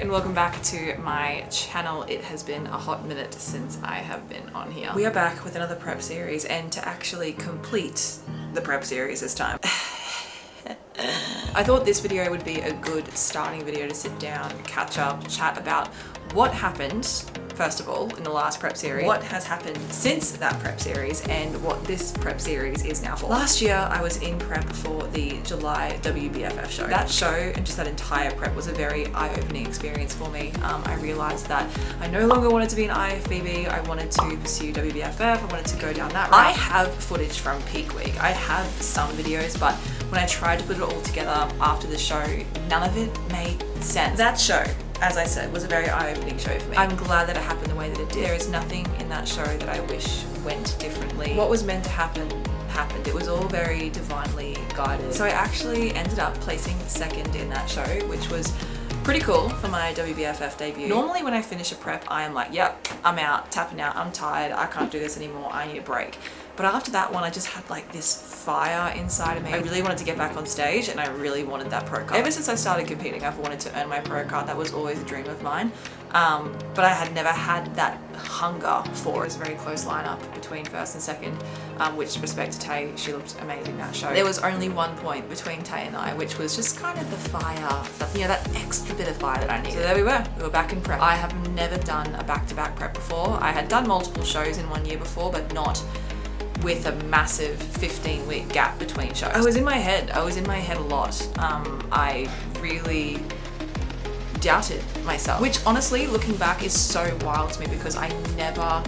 and welcome back to my channel. It has been a hot minute since I have been on here. We are back with another prep series, and to actually complete the prep series this time. I thought this video would be a good starting video to sit down, catch up, chat about what happened, first of all, in the last prep series, what has happened since that prep series, and what this prep series is now for. Last year, I was in prep for the July WBFF show. That show and just that entire prep was a very eye-opening experience for me. I realized that I no longer wanted to be an IFBB. I wanted to pursue WBFF. I wanted to go down that route. I have footage from peak week. I have some videos, but when I tried to put it all together after the show, none of it made sense. That show, as I said, was a very eye-opening show for me. I'm glad that it happened the way that it did. There is nothing in that show that I wish went differently. What was meant to happen happened. It was all very divinely guided. So I actually ended up placing second in that show, which was pretty cool for my WBFF debut. Normally when I finish a prep, I am like, yep, I'm out, tapping out, I'm tired, I can't do this anymore, I need a break. But after that one, I just had like this fire inside of me. I really wanted to get back on stage, and I really wanted that pro card. Ever since I started competing, I've wanted to earn my pro card. That was always a dream of mine. But I had never had that hunger for it. It was a very close lineup between first and second, which respect to Tay, she looked amazing that show. There was only 1 point between Tay and I, which was just kind of the fire, you know, that extra bit of fire that I needed. So there we were back in prep. I have never done a back-to-back prep before. I had done multiple shows in 1 year before, but not with a massive 15-week gap between shows. I was in my head a lot. I really doubted myself, which honestly, looking back, is so wild to me because I never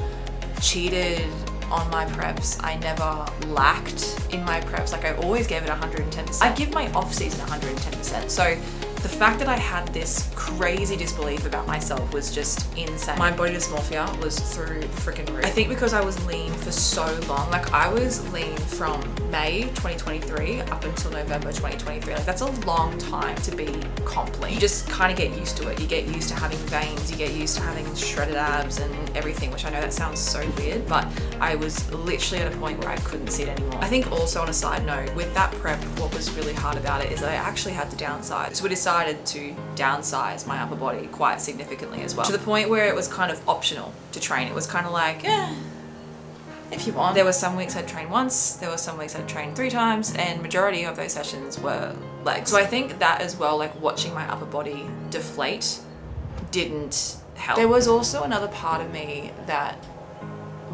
cheated on my preps. I never lacked in my preps. Like, I always gave it 110%. I give my off-season 110%. So the fact that I had this crazy disbelief about myself was just insane. My body dysmorphia was through the freaking roof. I think because I was lean for so long. Like, I was lean from May 2023 up until November 2023. Like, that's a long time to be comp lean. You just kind of get used to it. You get used to having veins, you get used to having shredded abs and everything, which I know that sounds so weird, but I was literally at a point where I couldn't see it anymore. I think also, on a side note, with that prep, what was really hard about it is that I actually had to downsize. So we decided to downsize my upper body quite significantly as well, to the point where it was kind of optional to train. It was kind of like, if you want. There were some weeks I'd train once, there were some weeks I'd train 3 times, and majority of those sessions were legs. So I think that as well, like watching my upper body deflate didn't help. There was also another part of me that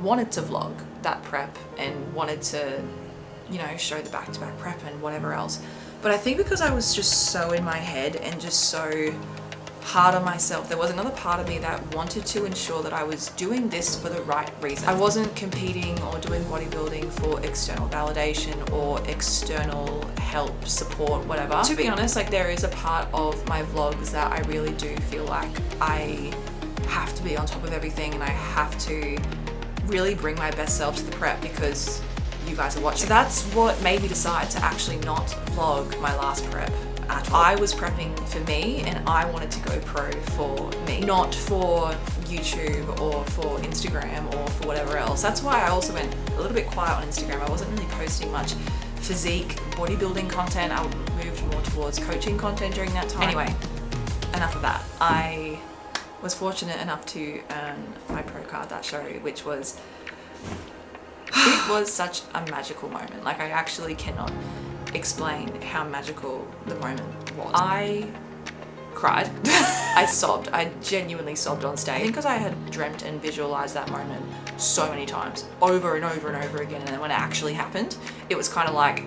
wanted to vlog that prep and wanted to, you know, show the back-to-back prep and whatever else. But I think because I was just so in my head and just so hard on myself, there was another part of me that wanted to ensure that I was doing this for the right reason. I wasn't competing or doing bodybuilding for external validation or external help, support, whatever. To be honest, like, there is a part of my vlogs that I really do feel like I have to be on top of everything, and I have to really bring my best self to the prep because you guys are watching. So that's what made me decide to actually not vlog my last prep at all. I was prepping for me, and I wanted to go pro for me, not for YouTube or for Instagram or for whatever else. That's why I also went a little bit quiet on Instagram. I wasn't really posting much physique, bodybuilding content. I moved more towards coaching content during that time. Anyway, enough of that. I was fortunate enough to earn my pro card that show, which was it was such a magical moment. Like, I actually cannot explain how magical the moment was. I cried. I sobbed. I genuinely sobbed on stage. I think because I had dreamt and visualized that moment so many times, over and over and over again, and then when it actually happened, it was kind of like,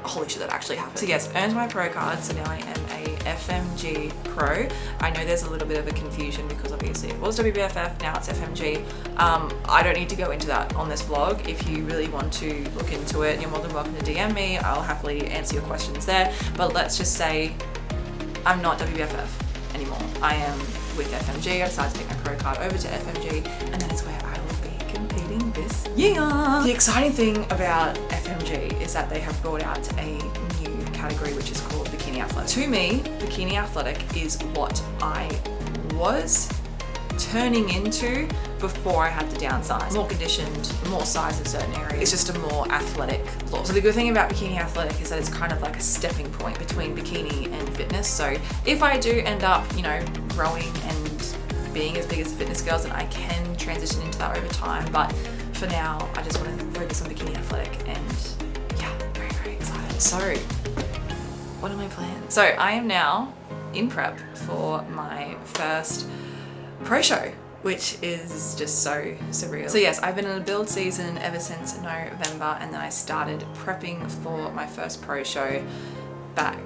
holy shit, that actually happened. So yes, earned my pro card, so now I am a FMG pro. I know there's a little bit of a confusion because obviously it was WBFF, now it's FMG. I don't need to go into that on this vlog. If you really want to look into it, you're more than welcome to DM me. I'll happily answer your questions there. But let's just say I'm not WBFF anymore. I am with FMG. I decided to take my pro card over to FMG, and that is where I will be competing this year. The exciting thing about FMG is that they have brought out a new category which is called Bikini Athletic. To me, Bikini Athletic is what I was turning into before I had to downsize. More conditioned, more size in certain areas. It's just a more athletic look. So the good thing about Bikini Athletic is that it's kind of like a stepping point between bikini and fitness. So if I do end up, you know, growing and being as big as the fitness girls, and I can transition into that over time. But for now, I just want to focus on bikini athletic, and yeah, very, very excited. So what are my plans? So I am now in prep for my first pro show, which is just so surreal. So yes, I've been in a build season ever since November, and then I started prepping for my first pro show back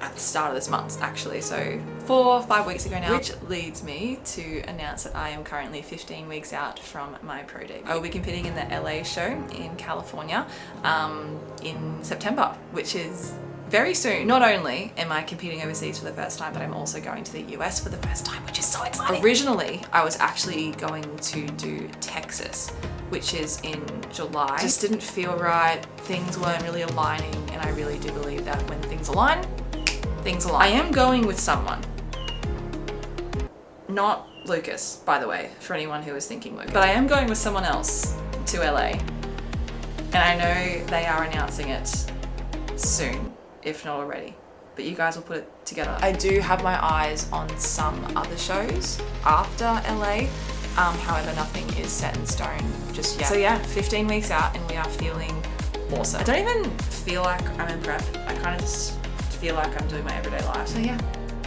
at the start of this month, actually. So 4 or 5 weeks ago now, which leads me to announce that I am currently 15 weeks out from my pro debut. I will be competing in the LA show in California in September, which is very soon. Not only am I competing overseas for the first time, but I'm also going to the US for the first time, which is so exciting. Originally, I was actually going to do Texas, which is in July. Just didn't feel right. Things weren't really aligning, and I really do believe that when things align, things align. I am going with someone. Not Lucas, by the way, for anyone who was thinking Lucas. But I am going with someone else to LA, and I know they are announcing it soon, if not already, but you guys will put it together. I do have my eyes on some other shows after LA, however nothing is set in stone just yet. So yeah, 15 weeks out and we are feeling awesome. I don't even feel like I'm in prep, I kind of just feel like I'm doing my everyday life. So yeah,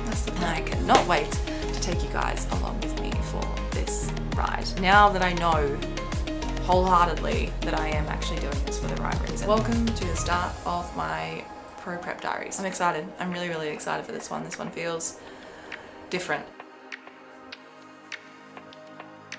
that's the plan. I cannot wait to take you guys along with me for this ride. Now that I know wholeheartedly that I am actually doing this for the right reason. Welcome to the start of my Pro Prep Diaries. I'm excited. I'm really, really excited for this one. This one feels different.